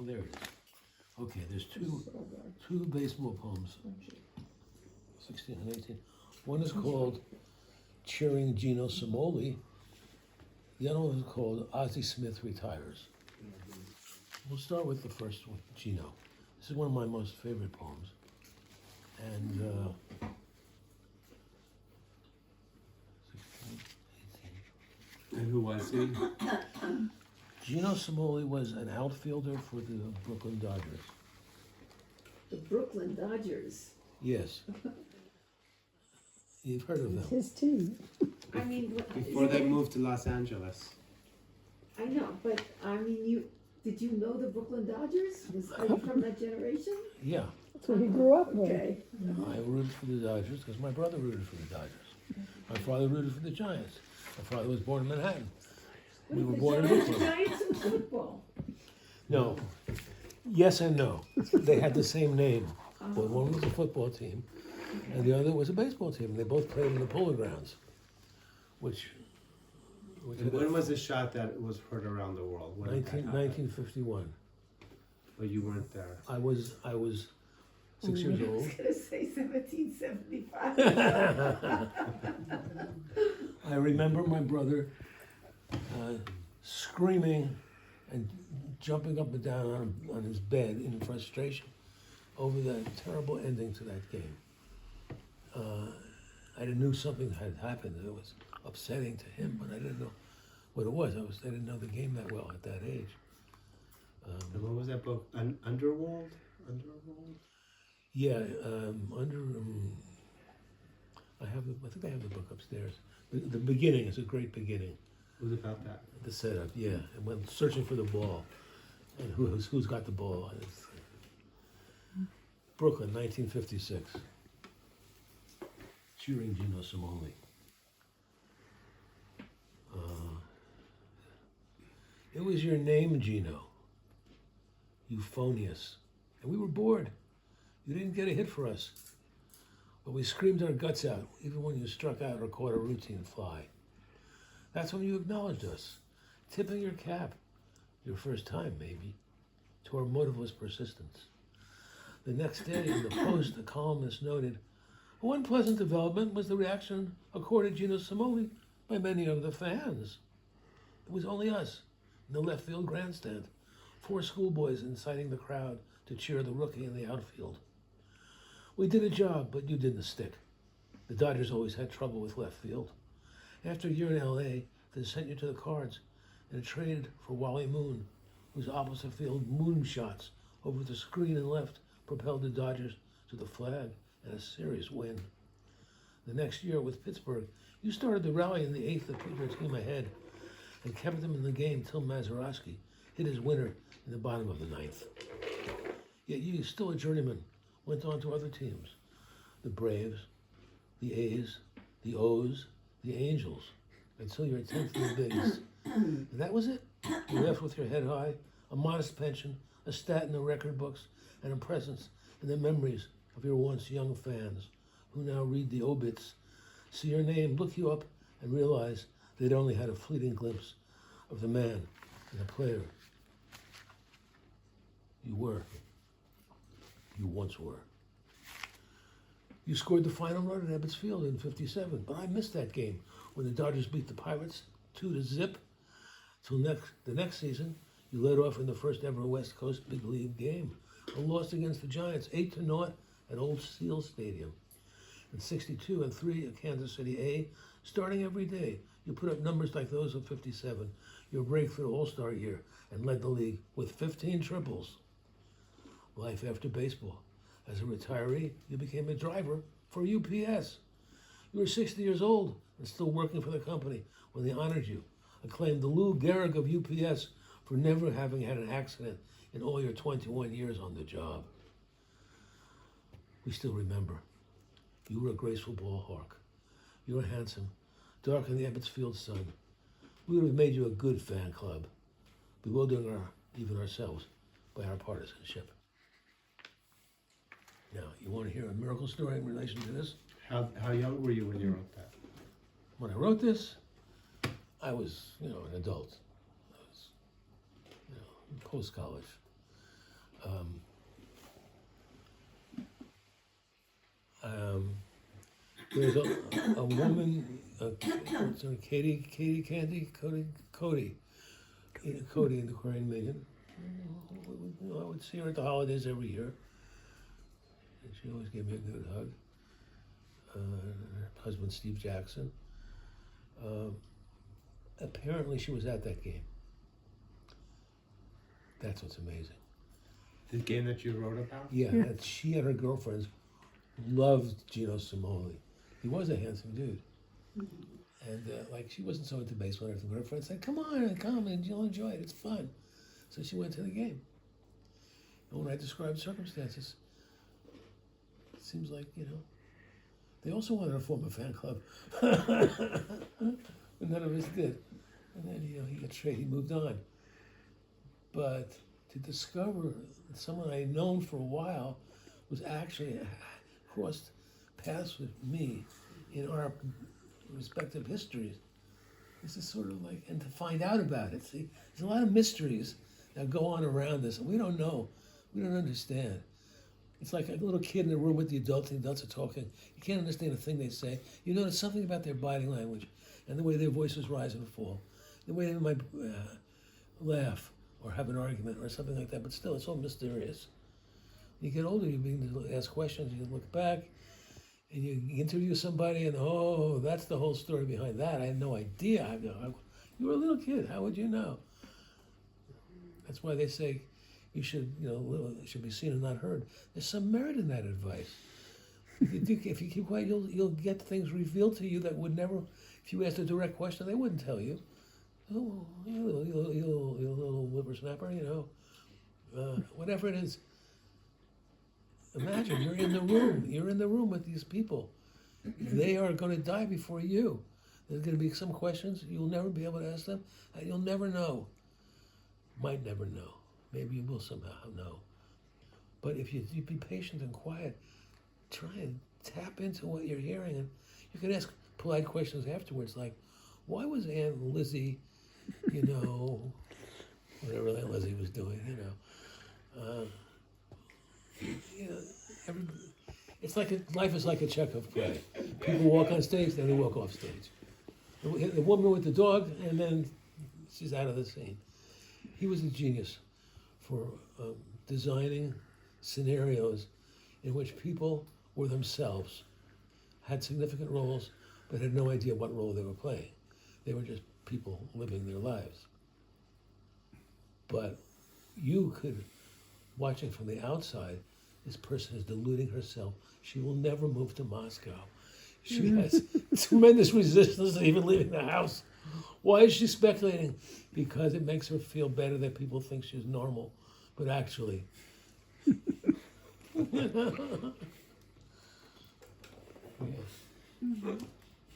there it is. Okay, there's two baseball poems, 16 and 18. One is called Cheering Gino Cimoli. The other one is called Ozzie Smith Retires. We'll start with the first one, Gino. This is one of my most favorite poems. And 16, 18. And who was he? Gino Cimoli was an outfielder for the Brooklyn Dodgers. The Brooklyn Dodgers. Yes. You've heard of them. His team. I mean, Before they moved to Los Angeles. I know, but I mean, did you know the Brooklyn Dodgers? Are you from that generation? Yeah. That's what he grew up with. Okay. I rooted for the Dodgers because my brother rooted for the Dodgers. My father rooted for the Giants. My father was born in Manhattan. We were born in Brooklyn. Giants and football. No. Yes and no. They had the same name. But one was a football team and the other was a baseball team. They both played in the Polo Grounds, which And when was the shot that was heard around the world? When did that happen? 1951. But you weren't there. I was 6 years I old. was gonna say 1775. I remember my brother screaming and jumping up and down on his bed in frustration over the terrible ending to that game. I knew something had happened that was upsetting to him, but I didn't know what it was. I didn't know the game that well at that age. And what was that book? Underworld? Underworld? Yeah, I think I have the book upstairs. The beginning is a great beginning. It was about that. The setup, yeah, and when searching for the ball, and who's got the ball. It's Brooklyn, 1956. Cheering Gino Cimoli. It was your name, Gino. Euphonious. And we were bored. You didn't get a hit for us. But we screamed our guts out, even when you struck out or caught a routine fly. That's when you acknowledged us, tipping your cap, your first time maybe, to our motiveless persistence. The next day in the Post, the columnist noted, one pleasant development was the reaction accorded Gino Cimoli by many of the fans. It was only us in the left field grandstand, 4 schoolboys inciting the crowd to cheer the rookie in the outfield. We did a job, but you didn't stick. The Dodgers always had trouble with left field. After a year in LA, they sent you to the Cards in a trade for Wally Moon, whose opposite field moonshots over the screen and left propelled the Dodgers to the flag and a series win. The next year with Pittsburgh, you started the rally in the 8th to put your team ahead and kept them in the game till Mazeroski hit his winner in the bottom of the 9th. Yet you, still a journeyman, went on to other teams, the Braves, the A's, the O's, the Angels, until your 10th in the bigs. And that was it. You left with your head high, a modest pension, a stat in the record books, and a presence in the memories of your once young fans who now read the obits, see your name, look you up, and realize they'd only had a fleeting glimpse of the man and the player you once were. You scored the final run at Ebbets Field in 57, but I missed that game when the Dodgers beat the Pirates 2-0. Till the next season, you led off in the first ever West Coast Big League game, a loss against the Giants 8-0 at Old Steel Stadium. In 62 and 3 at Kansas City A, starting every day, you put up numbers like those of 57, your breakthrough All-Star year, and led the league with 15 triples. Life after baseball. As a retiree, you became a driver for UPS. You were 60 years old and still working for the company when they honored you, acclaimed the Lou Gehrig of UPS for never having had an accident in all your 21 years on the job. We still remember. You were a graceful ball hawk. You were handsome, dark in the Ebbets Field sun. We would have made you a good fan club, bewildering even ourselves by our partisanship. Now, you want to hear a miracle story in relation to this? How young were you when you wrote that? When I wrote this, I was, an adult. I was, post-college. There's a woman, what's her, Cody in the Korean Million. I would see her at the holidays every year. And she always gave me a good hug. Her husband, Steve Jackson. Apparently she was at that game. That's what's amazing. The game that you wrote about? Yeah, and she and her girlfriends loved Gino Cimoli. He was a handsome dude. And like she wasn't so into baseball or anything, but her friend said, come and you'll enjoy it, it's fun. So she went to the game. And when I described circumstances, it seems like, they also wanted to form a fan club. But none of us did. And then, he got straight, he moved on. But to discover that someone I had known for a while was actually crossed paths with me in our respective histories. This is sort of like, and to find out about it, see, there's a lot of mysteries that go on around us, and we don't know, we don't understand. It's like a little kid in a room with the adults, and the adults are talking. You can't understand a thing they say. You notice something about their body language, and the way their voices rise and fall, the way they might laugh, or have an argument, or something like that, but still, it's all mysterious. You get older, you begin to ask questions, you look back, and you interview somebody, and that's the whole story behind that. I had no idea. You were a little kid. How would you know? That's why they say you should, it should be seen and not heard. There's some merit in that advice. If you keep quiet, you'll get things revealed to you that would never. If you asked a direct question, they wouldn't tell you. Oh, you little whippersnapper, whatever it is. Imagine you're in the room. You're in the room with these people. They are going to die before you. There's going to be some questions you'll never be able to ask them, and you'll never know. Might never know. Maybe you will somehow know. But if you be patient and quiet, try and tap into what you're hearing, and you can ask polite questions afterwards, like, why was Aunt Lizzie, whatever Aunt Lizzie was doing, it's like life is like a Chekhov play. People walk on stage, then they walk off stage. The woman with the dog, and then she's out of the scene. He was a genius for designing scenarios in which people were themselves, had significant roles, but had no idea what role they were playing. They were just people living their lives. But you could, watching from the outside, this person is deluding herself. She will never move to Moscow. She has tremendous resistance to even leaving the house. Why is she speculating? Because it makes her feel better that people think she's normal, but actually. Yeah.